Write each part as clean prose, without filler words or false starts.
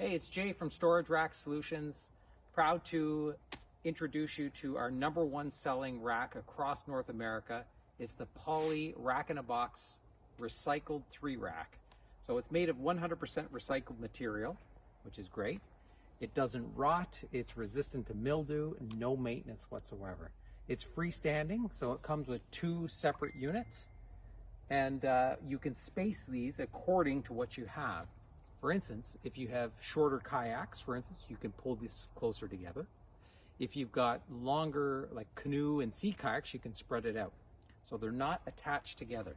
Hey, it's Jay from Storage Rack Solutions. Proud to introduce you to our #1 selling rack across North America. It's the Poly Rack in a Box Recycled 3 Rack. So it's made of 100% recycled material, which is great. It doesn't rot, it's resistant to mildew, no maintenance whatsoever. It's freestanding, so it comes with 2 separate units, and you can space these according to what you have. For instance, if you have shorter kayaks, for instance, you can pull these closer together. If you've got longer, like canoe and sea kayaks, you can spread it out. So they're not attached together,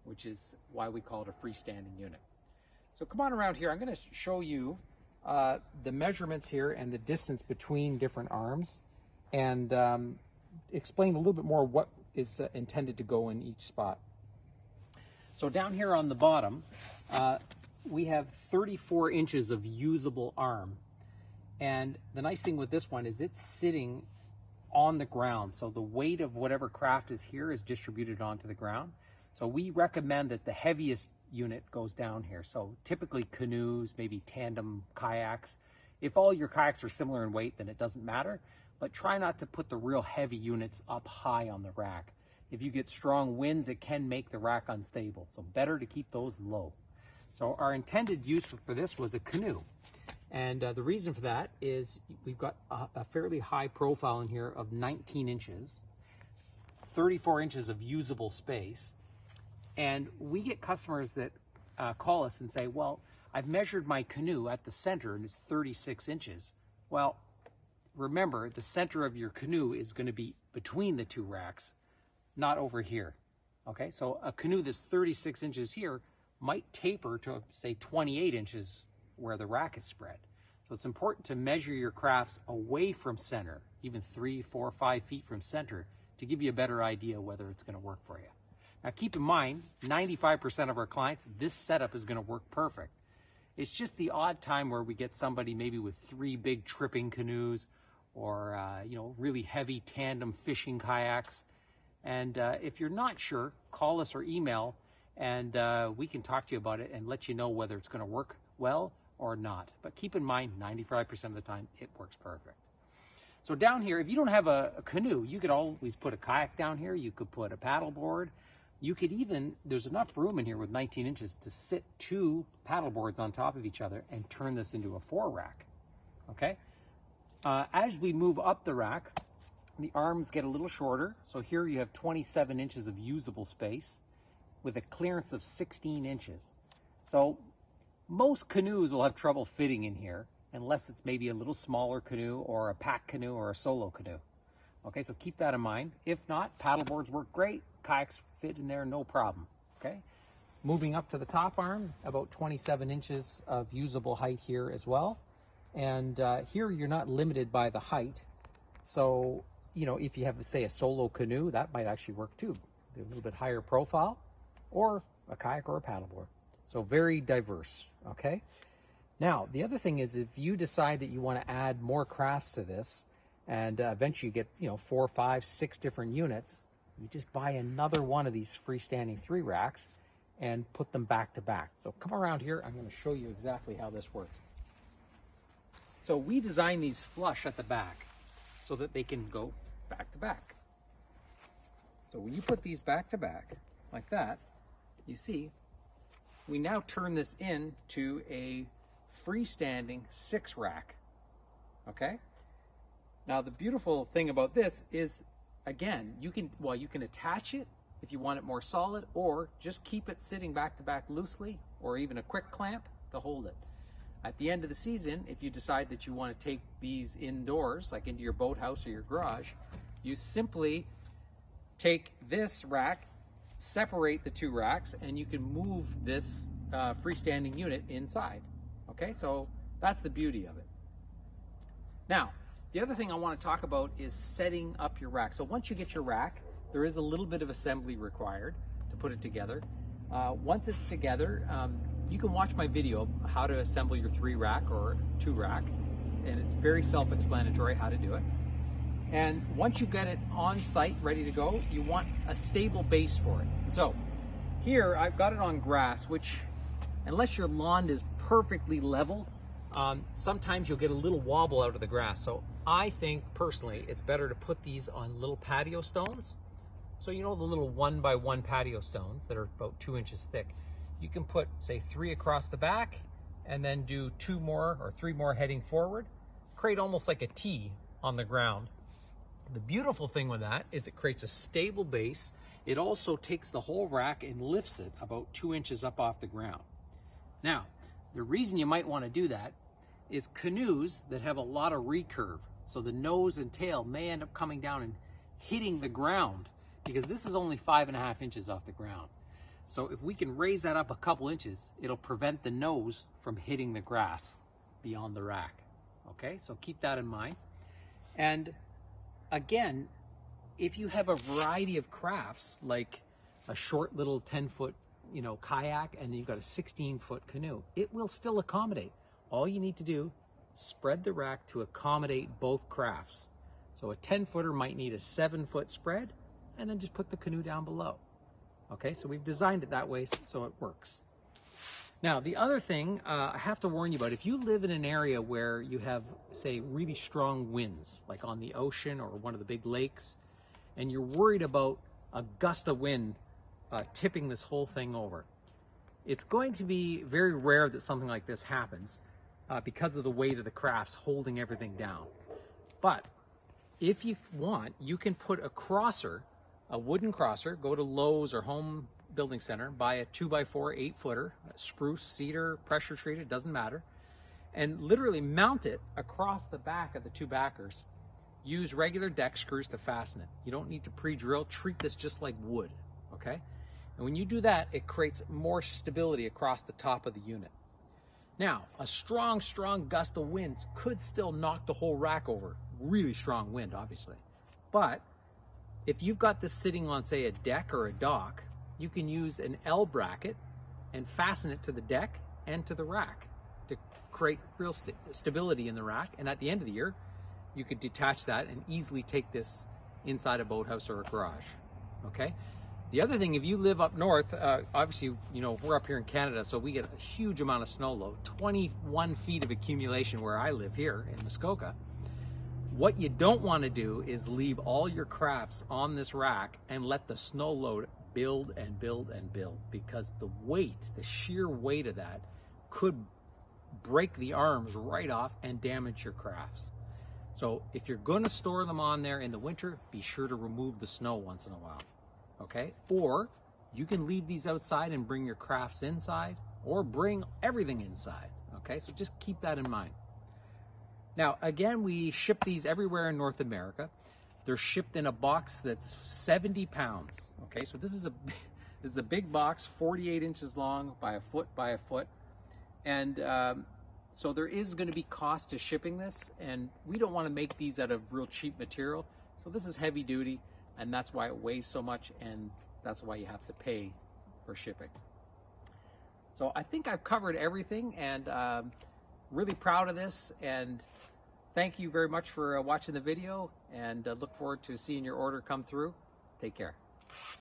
which is why we call it a freestanding unit. So come on around here. I'm going to show you the measurements here and the distance between different arms, and explain a little bit more what is intended to go in each spot. So down here on the bottom, we have 34 inches of usable arm. And the nice thing with this one is it's sitting on the ground. So the weight of whatever craft is here is distributed onto the ground. So we recommend that the heaviest unit goes down here. So typically canoes, maybe tandem kayaks. If all your kayaks are similar in weight, then it doesn't matter. But try not to put the real heavy units up high on the rack. If you get strong winds, it can make the rack unstable. So better to keep those low. So our intended use for this was a canoe. And the reason for that is we've got a fairly high profile in here of 19 inches, 34 inches of usable space. And we get customers that call us and say, well, I've measured my canoe at the center and it's 36 inches. Well, remember, the center of your canoe is going to be between the 2 racks, not over here. Okay, so a canoe that's 36 inches here might taper to, say, 28 inches where the rack is spread. So it's important to measure your crafts away from center, even 3, 4, 5 feet from center, to give you a better idea whether it's going to work for you. Now keep in mind, 95% of our clients, this setup is going to work perfect. It's just the odd time where we get somebody maybe with 3 big tripping canoes, or really heavy tandem fishing kayaks. And if you're not sure, call us or email, and we can talk to you about it and let you know whether it's going to work well or not. But keep in mind, 95% of the time, it works perfect. So down here, if you don't have a canoe, you could always put a kayak down here. You could put a paddleboard. You could even, there's enough room in here with 19 inches to sit 2 paddleboards on top of each other and turn this into a 4 rack, okay? As we move up the rack, the arms get a little shorter. So here you have 27 inches of usable space with a clearance of 16 inches. So most canoes will have trouble fitting in here unless it's maybe a little smaller canoe or a pack canoe or a solo canoe. Okay, so keep that in mind. If not, paddleboards work great. Kayaks fit in there, no problem, okay? Moving up to the top arm, about 27 inches of usable height here as well. And here you're not limited by the height. So, if you have, say, a solo canoe, that might actually work too. A little bit higher profile, or a kayak or a paddleboard. So very diverse, okay? Now, the other thing is if you decide that you want to add more crafts to this, and eventually you get, 4, 5, 6 different units, you just buy another one of these freestanding 3 racks and put them back to back. So come around here, I'm going to show you exactly how this works. So we design these flush at the back so that they can go back to back. So when you put these back to back like that, you see, we now turn this into a freestanding 6 rack, okay? Now the beautiful thing about this is, again, you can attach it if you want it more solid, or just keep it sitting back to back loosely, or even a quick clamp to hold it. At the end of the season, if you decide that you want to take these indoors, like into your boathouse or your garage, you simply take this rack, separate the 2 racks, and you can move this freestanding unit inside. Okay, so that's the beauty of it. Now, the other thing I want to talk about is setting up your rack. So once you get your rack, there is a little bit of assembly required to put it together. Once it's together, you can watch my video how to assemble your 3 rack or 2 rack, and it's very self-explanatory how to do it. And once you get it on site, ready to go, you want a stable base for it. So here I've got it on grass, which unless your lawn is perfectly level, sometimes you'll get a little wobble out of the grass. So I think personally it's better to put these on little patio stones. So you know the little 1x1 patio stones that are about 2 inches thick. You can put, say, 3 across the back and then do 2 more or 3 more heading forward. Create almost like a T on the ground. The beautiful thing with that is it creates a stable base. It also takes the whole rack and lifts it about 2 inches up off the ground. Now, the reason you might want to do that is canoes that have a lot of recurve. So the nose and tail may end up coming down and hitting the ground, because this is only 5.5 inches off the ground. So if we can raise that up a couple inches, it'll prevent the nose from hitting the grass beyond the rack. Okay, so keep that in mind. And again, if you have a variety of crafts, like a short little 10-foot, kayak, and you've got a 16-foot canoe, it will still accommodate. All you need to do, spread the rack to accommodate both crafts. So a 10-footer might need a 7-foot spread, and then just put the canoe down below. Okay, so we've designed it that way so it works. Now, the other thing I have to warn you about, if you live in an area where you have, say, really strong winds, like on the ocean or one of the big lakes, and you're worried about a gust of wind tipping this whole thing over, it's going to be very rare that something like this happens because of the weight of the crafts holding everything down. But if you want, you can put a crosser, a wooden crosser, go to Lowe's or Home Building Center, buy a 2x4 8-footer, spruce, cedar, pressure treated, doesn't matter, and literally mount it across the back of the 2 backers. Use regular deck screws to fasten it. You don't need to pre-drill. Treat this just like wood, okay? And when you do that, it creates more stability across the top of the unit. Now, a strong gust of wind could still knock the whole rack over. Really strong wind, obviously. But if you've got this sitting on, say, a deck or a dock, you can use an L bracket and fasten it to the deck and to the rack to create real stability in the rack. And at the end of the year, you could detach that and easily take this inside a boathouse or a garage, okay? The other thing, if you live up north, obviously, we're up here in Canada, so we get a huge amount of snow load, 21 feet of accumulation where I live here in Muskoka. What you don't want to do is leave all your crafts on this rack and let the snow load build and build and build, because the weight, the sheer weight of that could break the arms right off and damage your crafts. So if you're going to store them on there in the winter, be sure to remove the snow once in a while, okay? Or you can leave these outside and bring your crafts inside, or bring everything inside, okay? So just keep that in mind. Now, again, we ship these everywhere in North America. They're shipped in a box that's 70 pounds, okay? So this is a big box, 48 inches long by a foot by a foot. And so there is going to be cost to shipping this, and we don't want to make these out of real cheap material. So this is heavy duty, and that's why it weighs so much, and that's why you have to pay for shipping. So I think I've covered everything, and really proud of this, and thank you very much for watching the video, and look forward to seeing your order come through. Take care.